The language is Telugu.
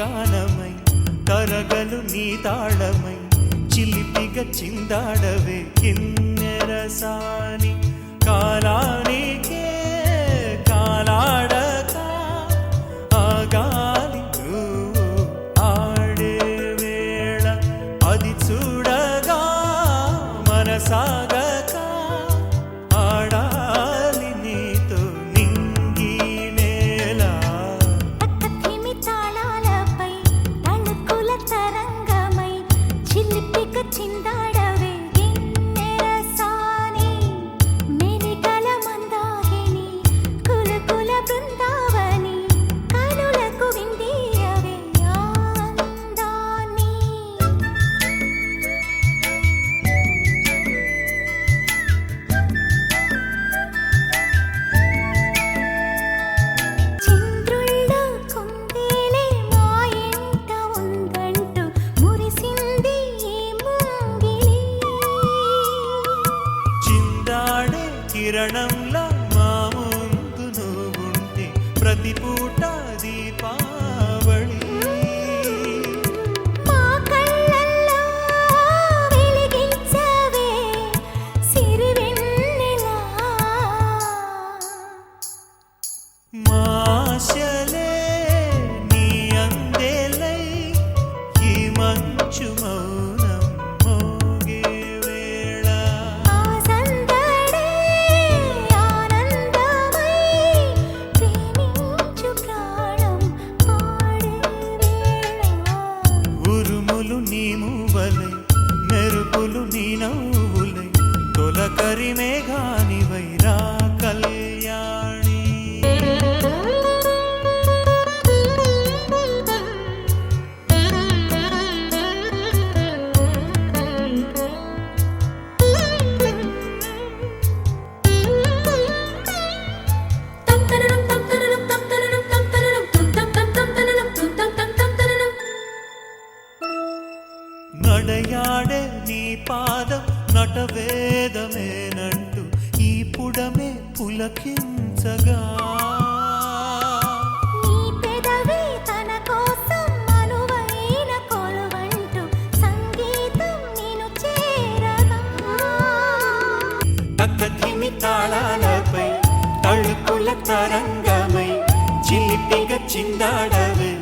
గానమై తరగలు నీ తాళమై చిలిపిగా చిందాడవే కిన్నెరసాని కాలానికే కాలాడక ఆగాలి ఆడే వేళ అది చూడగా మనసాగక ఆడాలి నీతో నింగి నేల పక్కతిమి తాళాలపై తళుకుల తరంగమై చిలిపిక చిందాడవే గిన్నెరసాని మెలికల మందాగిని కులకుల బృందావని కనులకు విందీయవే ఆనందాన్ని చంద్రుల్లో కుందేలే మా ఇంట ఉందంటూ మురిసింది ఈ ముంగిలి చిందాడే కిరణంలా మా ముందు నువ్వుంటే ప్రతి పూట దీపావళి మా కళ్ళల్లో వెలిగించవే సిరివెన్నెలా మాశలే నీ అందేలై ఈ మంచు మౌనం మోగే వేళ ఆ సందడే ఆనందమై ప్రేమించు ప్రాణం పాడే వేళ ఉరుములు నీ మూవలై మెరుపులు నీ నవ్వులై తొలకరి మేఘానివై రా కళ్యాణి నడయాడే నీ పాదం నటవేదమేనంటూ ఈ పుడమే పులకించగా నీ పెదవి తన కోసం అనువైన కొలువంటూ సంగీతం నిన్ను చేరగా తక్కధిమి తాళాలపై తళుకుల తరంగమై చిలిపిగా చిందాడవే